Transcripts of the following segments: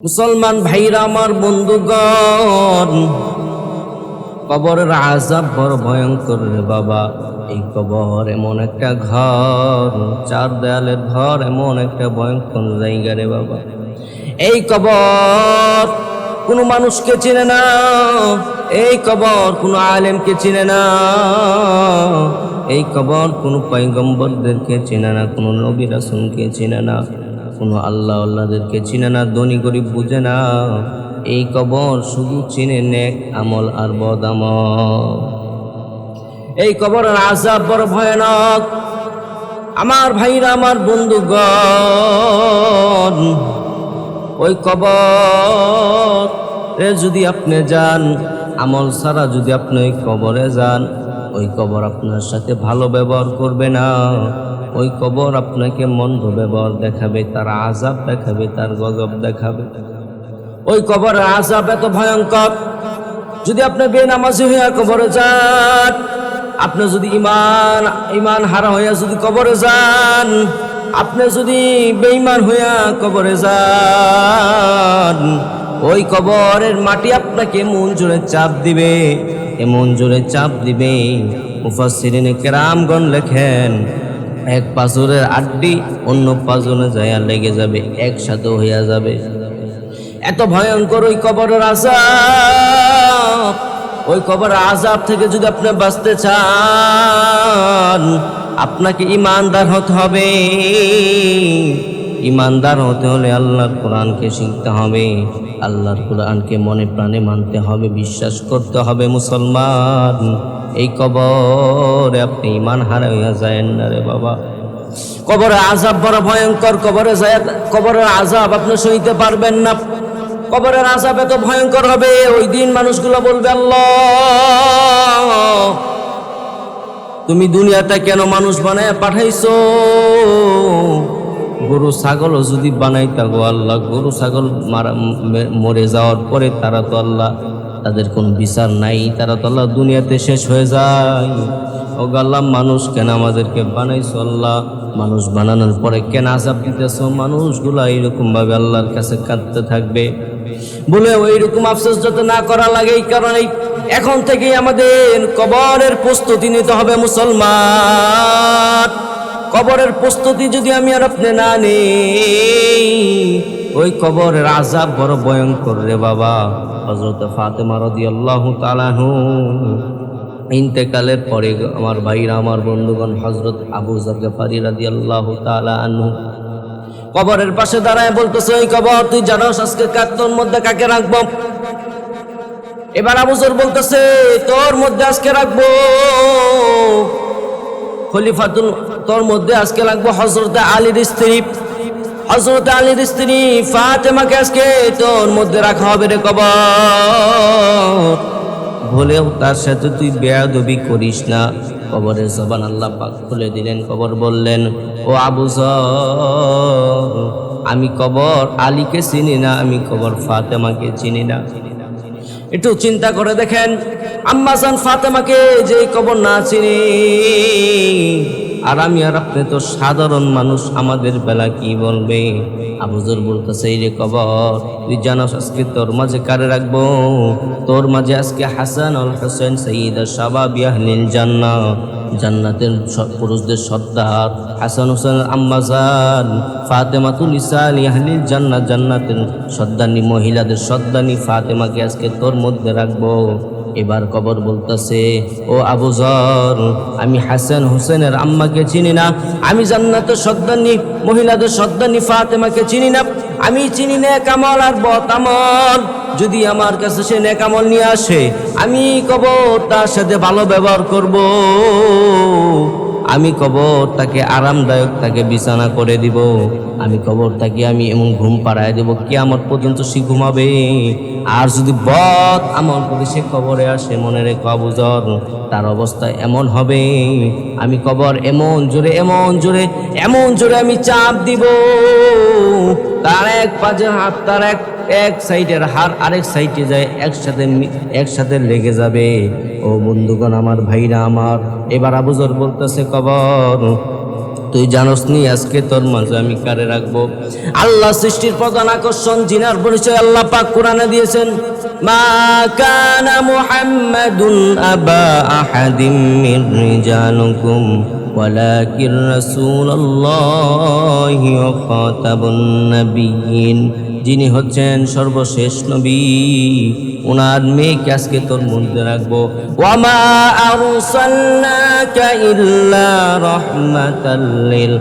মুসলমান ভাইরা আমার বন্ধুগণ, কবরের আযাব বড় ভয়ঙ্কর রে বাবা। এই কবর এমন একটা ঘর, চার দেয়ালের ঘর, এমন একটা ভয়ঙ্কর জায়গা রে বাবা। এই কবর কোনো মানুষকে চিনে না, এই কবর কোনো আলেমকে চিনে না, এই কবর কোনো পয়গম্বরদেরকে চিনে না, কোনো নবী রাসূলকে চিনে না, কোনো আল্লাহদেরকে চিনে না, ধনী গরিব বুঝে না। এই কবর শুধু চিনে নেক আমল আর বদ আমল। এই কবরের আযাব বড় ভয়ানক। আমার ভাইরা, আমার বন্ধুগণ, ওই কবরে যদি আপনি যান, আমল ছাড়া যদি আপনি ওই কবরে যান, ওই কবর আপনার সাথে ভালো ব্যবহার করবে না। ওই কবর আপনাকে মন্দ ব্যবহার দেখাবে, তার আযাব দেখাবে, তার গজব দেখাবে। ওই কবরের আযাব এত ভয়ঙ্কর। যদি আপনি বেনামাজি হইয়া কবরে যান, আপনি যদি ইমান হারা হইয়া যদি কবরে যান, আপনি যদি বেঈমান হইয়া কবরে যান, ওই কবরের মাটি আপনাকে এমন জোরে চাপ দিবে, এমন জোরে চাপ দিবে। মুফাসসিরিনে কেরামগণ লেখেন, এক পাঁজরের আড্ডি অন্য পাঁজরে যাইয়া লেগে যাবে, একসাথে হইয়া যাবে। এত ভয়ঙ্কর ওই কবরের আযাব। ওই কবরের আযাব থেকে যদি আপনি বাঁচতে চান, আপনাকে ঈমানদার হতে হবে। ঈমানদার হতে হলে আল্লাহর কোরআনকে শিখতে হবে, আল্লাহর কোরআনকে মনে প্রাণে মানতে হবে, বিশ্বাস করতে হবে। মুসলমান, এই কবরে আপনি ঈমান হারাইয়া যায়েন না রে বাবা। কবরের আযাব বড় ভয়ঙ্কর। কবরের আযাব আপনি সইতে পারবেন না। কবরের আযাব এত ভয়ঙ্কর হবে, ওই দিন মানুষগুলো বলবে, আল্লাহ, তুমি দুনিয়াটা কেন মানুষ বানায় পাঠাইছো? গরু ছাগলও যদি বানাইতা গো আল্লাহ, গরু ছাগল মরে যাওয়ার পরে তারা তো আল্লাহ, তাদের কোনো বিচার নাই, তারা তো আল্লাহ দুনিয়াতে শেষ হয়ে যায়। ও আল্লাহ, মানুষ কেন আমাদেরকে বানাইছো আল্লাহ? মানুষ বানানোর পরে কেন আযাব দিতেছো? মানুষগুলা এইরকম ভাবে আল্লাহর কাছে কাঁদতে থাকবে বলে ওই রকম আফসোস যাতে না করা লাগে, এই কারণে এখন থেকেই আমাদের কবরের প্রস্তুতি নিতে হবে। মুসলমান, কবরের প্রস্তুতি যদি আমি আর আপনি না নেই, ওই কবরের আযাব বড় ভয়ঙ্কর রে বাবা। হযরত ফাতেমা রাদিয়াল্লাহু তাআলা আনহা ইন্তেকালের পরে আমার ভাইরা, আমার বন্ধুগণ, হযরত আবু যর গফারি রাদিয়াল্লাহু তাআলা আনহু কবরের পাশে দাঁড়ায় বলতেছে, ওই কবর, তুই জানোস আজকে তোর মধ্যে কাকে রাখবো? এবার আবু যর বলতেছে, তোর মধ্যে আজকে রাখবো খলিফাতুল, তোর মধ্যে আজকে রাখবো হযরত আলীর স্ত্রী, হযরত আলীর স্ত্রী ফাতেমাকে আজকে তোর মধ্যে রাখা হবে রে কবর। বলেও তার সাথে তুই বেয়াদবি করিস না। কবরের জবান আল্লাহ পাক খুলে দিলেন। কবর বললেন, ও আবু যর, আমি কবর আলীকে চিনি না, আমি কবর ফাতেমাকে চিনি না। একটু চিন্তা করে দেখেন, আম্মা জান ফাতেমাকে যে কবর না চিনি, আর আমি আর আপনি তো সাধারণ মানুষ, আমাদের বেলা কি বলবে? আবু যর বলতেছে, এই রে কবর, তুই জানোস আজকে তোর মাঝে কারে রাখবো? তোর মাঝে আজকে হাসান আল হোসেন সাইয়্যিদা শাবাবি আহলিল জান্নাহ, জান্নাতের পুরুষদের সর্দার হাসান হোসেন আম্মা জান ফাতেমাতুল নিসা আহলিল জান্নাহ, জান্নাতের সর্দানি, মহিলাদের সর্দানি ফাতেমাকে আজকে তোর মধ্যে রাখবো। এবার কবর বলতেছে, ও আবু যর, আমি হাসান হোসেনের আম্মাকে চিনি না, আমি জান্নাতের সর্দানি, মহিলাদের সর্দানি ফাতেমাকে চিনি না, আমি চিনি নেক আমল আর বদ আমল। যদি আমার কাছে সে নেক আমল নিয়ে আসে, আমি কবর তার সাথে ভালো ব্যবহার করব, আমি কবর তাকে আরামদায়ক, তাকে বিছানা করে দিব, আমি কবর তাকে আমি এমন ঘুম পাড়ায় দেব, কিয়ামত পর্যন্ত সে ঘুমাবে। আর যদি বদ আমল করে সে কবরে আসে, মনে রেখো আবু যর, তার অবস্থা এমন হবে, আমি কবর এমন জোরে, এমন জোরে, এমন জোরে আমি চাপ দিব, তার এক পাজের হাত, তার এক সাইডের হাড় আরেক সাইডে যায়, একসাথে লেগে যাবে। ও বন্ধুগণ, আমার ভাইরা আমার, এবার আবু যর বলতেছে, কবর, তুই জানোস নি আজকে তোর মাঝে আমি কারে রাখবো? আল্লাহ সৃষ্টির প্রধান আকর্ষণ জিনার পরিচয় আল্লাহ পাক কোরআনে দিয়েছেন, মা কানা মুহাম্মাদুন আবা আহাদিম মির রিজালিকুম ওয়ালাকিন রাসূলুল্লাহি ওয়া খাতাবুন নাবিয়্যিন। যিনি হচ্ছেন সর্বশেষ নবী, ওনার মেয়েকে আজকে তোর মধ্যে রাখবো। ওয়ামা আরসালনাকা ইল্লা রাহমাতাল লিল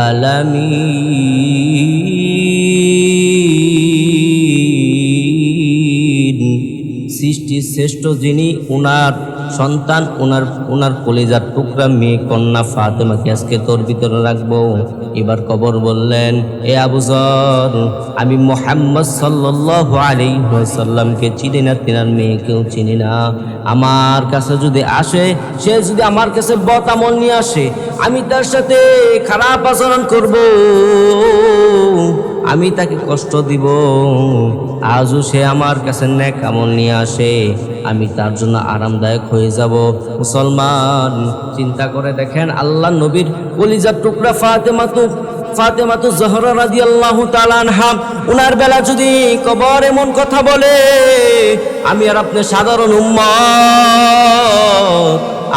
আলামিন। সৃষ্টির শ্রেষ্ঠ যিনি, ওনার সন্তান, ওনার কলিজার টুকরা মেয়ে কন্যা ফাতেমাকে আজকে তোর ভিতরে রাখবো। এবার কবর বললেন, এ আবু যর, আমি মুহাম্মদ সাল্লাল্লাহু আলাইহি ওয়াসাল্লামকে চিনি না, তিনার মেয়েকেও চিনি না। আমার কাছে যদি আসে, সে যদি আমার কাছে বদ আমল নিয়ে আসে, আমি তার সাথে খারাপ আচরণ করব, আমি তাকে কষ্ট দিব। আজও সে আমার কাছে নেক আমল নিয়ে আসে, আমি তার জন্য আরামদায়ক হয়ে যাব। মুসলমান, চিন্তা করে দেখেন, আল্লাহ নবীর কলিজার টুকরা ফাতেমাতু জহরা রাদিয়াল্লাহু তাআলা আনহা, উনার বেলা যদি কবর এমন কথা বলে, আমি আর আপনি সাধারণ উম্মত,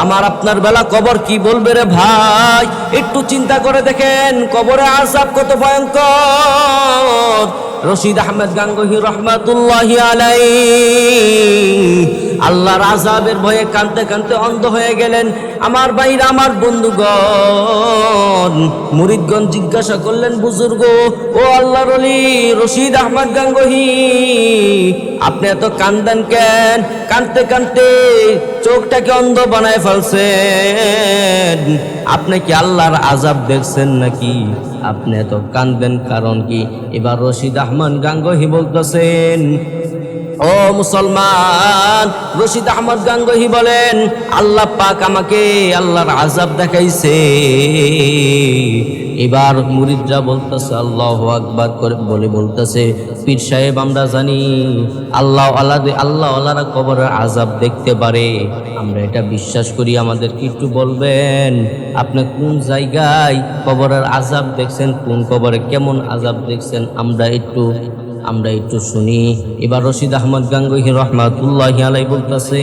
আমার আপনার বেলা কবর কি বলবে রে ভাই? একটু চিন্তা করে দেখেন, কবরে আযাব কত ভয়ঙ্কর। রশিদ আহমেদ গাঙ্গুহি রহমাতুল্লাহি আলাইহি আল্লাহর আযাবের ভয়ে কাঁদতে কাঁদতে অন্ধ হয়ে গেলেন। আমার ভাইরা, আমার বন্ধুগণ, মুরিদগণ জিজ্ঞাসা করলেন, বুজুর্গ, ও আল্লাহর ওলি রশিদ আহমেদ গাঙ্গুহি, আপনি এত কান্দেন কেন? কাঁদতে কাঁদতে চোখটাকে অন্ধ বানায় ফেলছেন, আপনি কি আল্লাহর আযাব দেখছেন নাকি? আপনি এত কান্দেন কারণ কি? এবার রশিদ আহমদ গাঙ্গুহি বলতেছেন, ও মুসলমান, রশিদ আহমদ গাঙ্গুহি বলেন, আল্লাহ পাক আমাকে আল্লাহর আযাব দেখাইছে। এবার মুরিদরা বলতেছে আল্লাহু আকবার করে বলে বলতেছে, পীর সাহেব, আমরা জানি আল্লাহওয়ালারা কবরের আযাব দেখতে পারে, আমরা এটা বিশ্বাস করি। আমাদেরকে একটু বলবেন, আপনি কোন জায়গায় কবরের আযাব দেখছেন, কোন কবরে কেমন আযাব দেখছেন, আমরা একটু শুনি। এবার রশিদ আহমদ গাঙ্গুহি রহমাতুল্লাহি আলাইহি বলতেছে,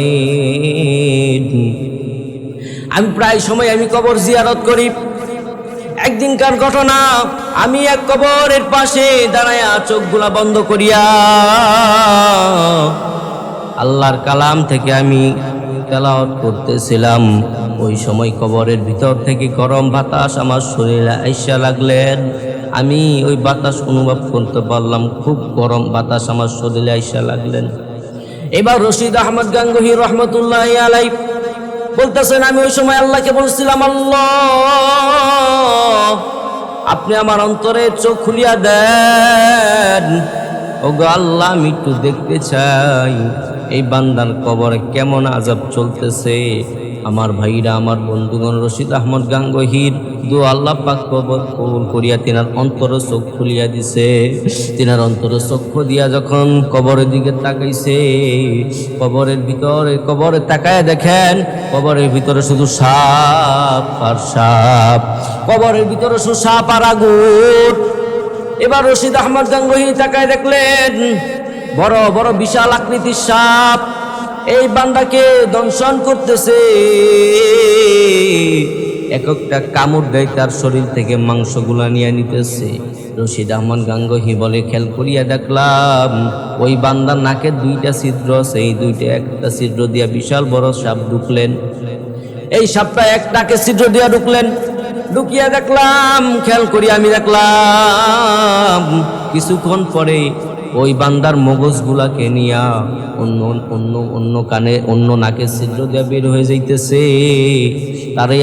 আমি প্রায় সময় কবর জিয়ারত করি। একদিনকার ঘটনা, আমি এক কবরের পাশে দাঁড়ায়া চোখগুলা বন্ধ করিয়া আল্লাহর কালাম থেকে আমি তেলাওয়াত করতেছিলাম। ওই সময় কবরের ভিতর থেকে গরম বাতাস আমার শরীরে আইসা লাগলেন। আমি ওই বাতাস অনুভব করতে পারলাম, খুব গরম বাতাস আমার শরীরে আইসা লাগলেন। এবার রশিদ আহমদ গাঙ্গুহি রহমতুল্লাহি আলাইহি বলতেছেন, আমি ওই সময় আল্লাহকে বলছিলাম, আল্লাহ, আপনি আমার অন্তরে চোখ খুলিয়া দেন। ওগো আল্লাহ, আমি একটু দেখতে চাই এই বান্দার কবরে কেমন আযাব চলতেছে। আমার ভাইরা, আমার বন্ধুগণ, রশিদ আহমদ গাঙ্গুহির দোয়া আল্লাহ পাক কবুল করিয়া তিনার অন্তরে চোখ খুলিয়া দিছে। তিনার অন্তরে চক্ষু দিয়া যখন কবরের দিকে তাকাইছে, কবরে তাকায় দেখেন, কবরের ভিতরে শুধু সাপ আর সাপ, কবরের ভিতরে শুধু সাপ আর আগুন। এবার রশিদ আহমদ গাঙ্গুহি তাকায় দেখলেন, বড় বড় বিশাল আকৃতির সাপ এই বান্দাকে দংশন করতেছে। এক একটা কামড় দেয়, তার শরীর থেকে মাংসগুলা নিয়ে নিতেছে। রশিদ আহমদ গাঙ্গুহি বলে, খেয়াল করিয়া দেখলাম ওই বান্দার নাকের দুইটা ছিদ্র আছে, এই দুইটা একটা ছিদ্র দিয়া বিশাল বড় সাপ ঢুকলেন। এই সাপটা এক নাকের ছিদ্র দিয়া ঢুকিয়া দেখলাম, খেয়াল করিয়া আমি দেখলাম কিছুক্ষণ পরে ওই বান্দার মগজগুলাকে নিয়া অন্য নাকের ছিদ্র দিয়ে বের হয়ে যাইতেছে। তার এই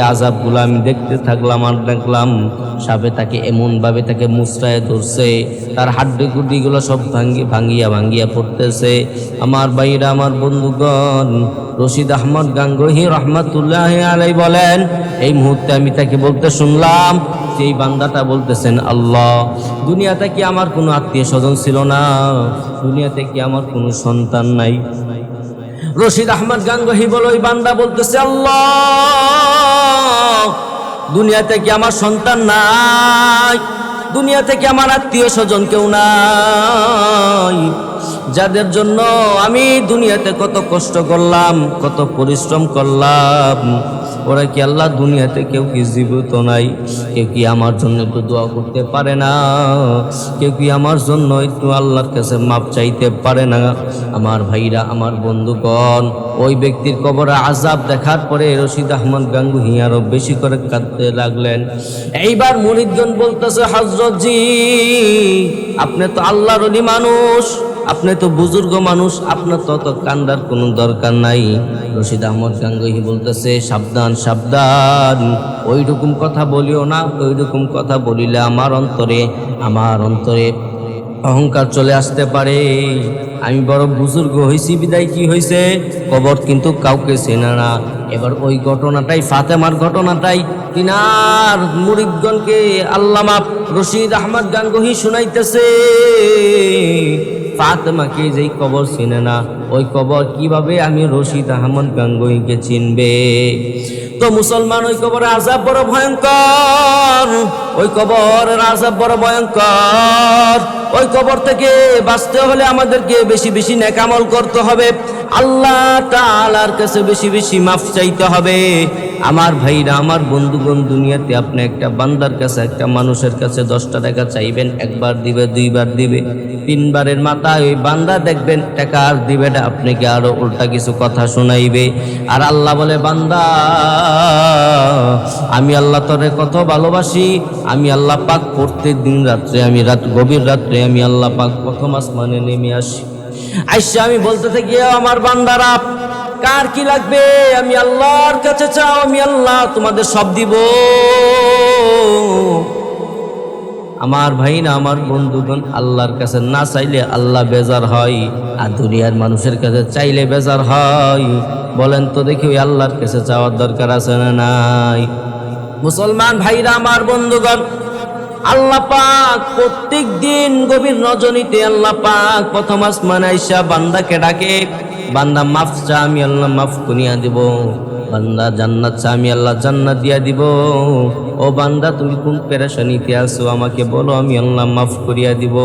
আযাবগুলো আমি দেখতে থাকলাম আর দেখলাম সাপে তাকে এমনভাবে তাকে মুচড়ায় ধরছে, তার হাড্ডিগুলো সব ভাঙ্গিয়া পড়তেছে। আমার ভাইরা, আমার বন্ধুগণ, রশিদ আহমদ গাঙ্গুহি রহমাতুল্লাহি আলাইহি বলেন, এই মুহূর্তে আমি তাকে বলতে শুনলাম, সেই বান্দাটা বলতেছেন, আল্লাহ, দুনিয়াতে কি আমার কোনো আত্মীয় স্বজন ছিল না? দুনিয়াতে কি আমার কোনো সন্তান নাই? রশিদ আহমদ গাঙ্গুহি বলে, ওই বান্দা বলতেছে, আল্লাহ, দুনিয়াতে কি আমার সন্তান নাই? দুনিয়াতে কি আমার আত্মীয় স্বজন কেউ নাই? যাদের জন্য আমি দুনিয়াতে কত কষ্ট করলাম, কত পরিশ্রম করলাম, ওরা কি আল্লাহ দুনিয়াতে কেউ কি জীবিত নাই? কেউ কি আমার জন্য একটু দোয়া করতে পারে না? কেউ কি আমার জন্য একটু আল্লাহর কাছে মাপ চাইতে পারে না? আমার ভাইরা, আমার বন্ধুগণ, ওই ব্যক্তির কবরে আযাব দেখার পরে রশিদ আহমদ গাঙ্গুহি আরো বেশি করে কাঁদতে লাগলেন। এইবার মুরিদগণ বলতেছে, হযরত জি, আপনি তো আল্লাহর ওলি মানুষ, আপনি তো বুজুর্গ মানুষ, আপনার তত কান্দার কোনো দরকার নাই। রশিদ আহমদ গাঙ্গুহি বলতেছে, সাবধান সাবধান, ওইরকম কথা বলিও না, ওইরকম কথা বলিলে আমার অন্তরে অহংকার চলে আসতে পারে। আমি বড় বুজুর্গ হয়েছি বিদায় কি হয়েছে, কবর কিন্তু কাউকে চেনে না। এবার ওই ঘটনাটাই, ফাতেমার ঘটনাটাই তিনার মুরিদগণকে আল্লামা রশিদ আহমদ গাঙ্গুহি শুনাইতেছে। ফাতেমাকে যেই কবর চিনে না, ওই কবর কিভাবে আমি রশিদ আহমদ গাঙ্গুহিকে চিনবে? তো মুসলমান, ওই কবরের আযাব বড় ভয়ঙ্কর, ওই কবরের আযাব বড় ভয়ঙ্কর। ওই কবর থেকে বাঁচতে হলে আমাদেরকে বেশি বেশি নেক আমল করতে হবে, আল্লাহ তাআলার কাছে বেশি বেশি মাফ চাইতে হবে। আমার ভাইরা, আমার বন্ধুগণ, দুনিয়াতে আপনি একটা বান্দার কাছে, একটা মানুষের কাছে 10টা টাকা চাইবেন, একবার দিবে, দুইবার দিবে, 3বারের মাথায় ওই বান্দা দেখবেন টাকা আর দিবে না, আপনাকে আরো উল্টা কিছু কথা শোনাইবে। আর আল্লাহ বলে, বান্দা আমি আল্লাহ তোরে কত ভালোবাসি, আমি আল্লাহ পাক প্রত্যেক দিন রাত্রে, আমি গভীর রাত্রে আমি আল্লাহ পাক প্রথম আসমানে নেমে আসি, আইসা আমি বলতে থাকি, আমার বান্দারা কার কি লাগবে আমি আল্লাহর কাছে চাও, আমি আল্লাহ তোমাদের সব দিব। আমার ভাই না, আমার বন্ধুগণ, আল্লাহর কাছে না চাইলে আল্লাহ বেজার হয়, আর দুনিয়ার মানুষের কাছে চাইলে বেজার হয়। বলেন তো দেখি, ওই আল্লাহর কাছে চাওয়ার দরকার আছে না নাই? মুসলমান ভাইরা, আমার বন্ধুগণ, আল্লাহ পাক প্রত্যেক দিন গভীর রজনীতে আল্লাহ পাক প্রথম আসমানে আইসা বান্দাকে ডাকে, বান্দা মাফ চা, আমি আল্লাহ মাফ করিয়া দিব। বান্দা জান্নাত চা, আমি আল্লাহ জান্নাত দিয়া দিব। ও বান্দা, তুমি কোন পেরেশানিতে আছো আমাকে বলো, আমি আল্লাহ মাফ করিয়া দিব।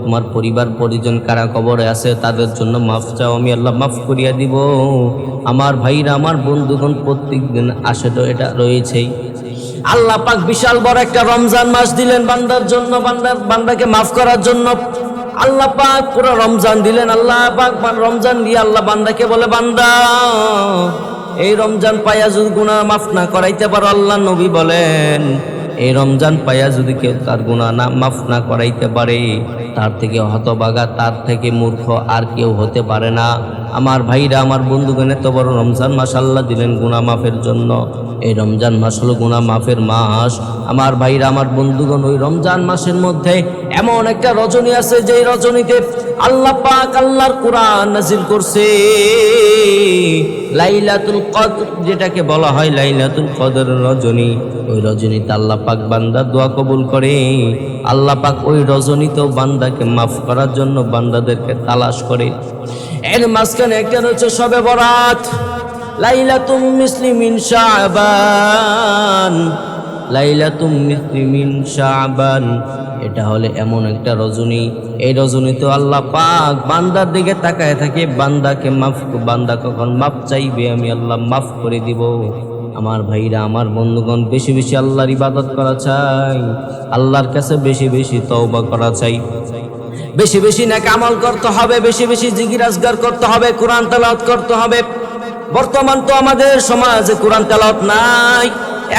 তোমার পরিবার পরিজন কারা কবরে আছে তাদের জন্য মাফ চাও, আমি আল্লাহ মাফ করিয়া দিব। আমার ভাইরা, আমার বন্ধুগণ, প্রত্যেক দিন আসে তো এটা রয়েছেই। আল্লাহ পাক বিশাল বড় একটা রমজান মাস দিলেন বান্দার জন্য, বান্দাকে মাফ করার জন্য। আল্লাহ পাক পুরো রমজান দিলেন। আল্লাহ পাক রমজান দিয়ে আল্লাহ বান্দাকে বলে, বান্দা এই রমজান পাইয়া যদি গুনাহ মাফ না করাইতে পারো, আল্লাহ নবী বলেন, এই রমজান পাইয়া যদি কেউ তার গুনাহ না মাফ না করাইতে পারে, তার থেকে হতভাগা, তার থেকে মূর্খ আর কেউ হতে পারে না। আমার ভাইরা, আমার বন্ধুগণ, এত বড় রমজান মাস আল্লাহ দিলেন গুনাহ মাফের জন্য। এই রমজান মাস হলো গুনাহ মাফের মাস। আমার ভাইরা, আমার বন্ধুগণ, ওই রমজান মাসের মধ্যে এমন একটা রজনী আছে, যেই রজনীতে আল্লাহ পাক আল্লাহর কোরআন নাজিল করছে। লাইলাতুল কদর, যেটাকে বলা হয় লাইলাতুল কদর রজনী, ওই রজনীতে আল্লাহ পাক বান্দার দোয়া কবুল করে। আল্লাহ পাক ওই রজনীতেও বান্দাকে মাফ করার জন্য বান্দাদেরকে তালাশ করে। এর মাঝখানে একটা হচ্ছে শবে বরাত, লাইলাতুম মিসলি মিন শাবান, লাইলাতুম মিসলি মিন শাবান। এটা হলে এমন একটা রজনী, এই রজনীতে আল্লাহ পাক বান্দার দিকে তাকায় থাকে, বান্দাকে মাফ, বান্দা কখন মাফ চাইবে আমি আল্লাহ মাফ করে দিব। আমার ভাইরা, আমার বন্ধুগণ, বেশি বেশি আল্লাহর ইবাদত করা চাই, আল্লাহর কাছে বেশি বেশি তওবা করা চাই, বেশি বেশি নেক আমল করতে হবে, বেশি বেশি জিকির আজগার করতে হবে, কোরআন তেলাওয়াত করতে হবে। বর্তমান তো আমাদের সমাজে কোরআন তেলাওয়াত নাই।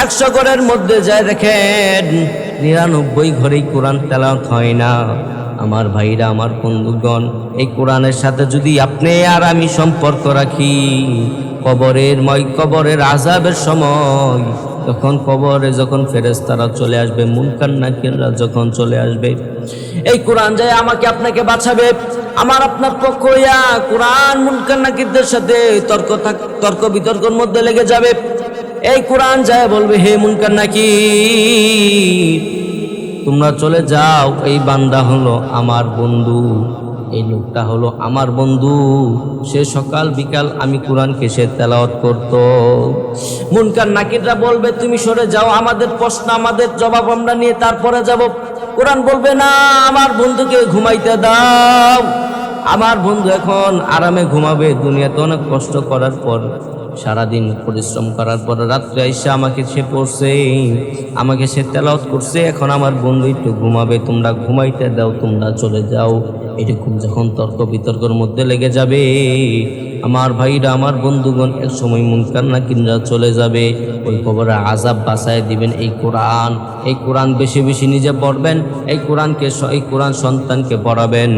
100 ঘরের মধ্যে যায় দেখেন 99 ঘরেই কোরআন তেলাওয়াত হয় না। আমার ভাইরা, আমার বন্ধুগণ, এই কোরআনের সাথে যদি আপনি আর আমি সম্পর্ক রাখি, কবরের আযাবের সময়, তখন কবরে যখন ফেরেশতারা চলে আসবে, মুনকার নাকিররা যখন চলে আসবে, এই কোরআন যায় আমাকে আপনাকে বাঁচাবে। আমার আপনার পক্ষ হইয়া কোরআন মুনকার নাকিরদের সাথে তর্ক বিতর্কের মধ্যে লেগে যাবে। এই কোরআন যায় বলবে, হে মুনকার নাকির, তোমরা চলে যাও, এই বান্দা হলো আমার বন্ধু, এই লোকটা হলো আমার বন্ধু, সে সকাল বিকাল আমি কোরআনকে সে তেলাওয়াত করত। মুনকার নাকিররা বলবে তুমি সরে যাও, আমাদের প্রশ্ন আমাদের জবাব আমরা নিয়ে তারপরে যাব। কোরআন বলবে না, আমার বন্ধুকে ঘুমাইতে দাও, আমার বন্ধু এখন আরামে ঘুমাবে। দুনিয়াতে অনেক কষ্ট করার পর, সারাদিন পরিশ্রম করার পর রাত্রে আইসা আমাকে সে পড়ছে, আমাকে সে তেলাওয়াত করছে, এখন আমার বন্ধু একটু ঘুমাবে, তোমরা ঘুমাইতে দাও, তোমরা চলে যাও। এরকম যখন তর্ক বিতর্কের মধ্যে লেগে যাবে, আমার ভাইরা আমার বন্ধুগণ, এক সময় মুনকার নাকিররা চলে যাবে, ওই কবরে আযাব বাঁচায় দিবেন এই কোরআন। এই কোরআন বেশি বেশি নিজে পড়বেন, এই কোরআন সন্তানকে পড়াবেন।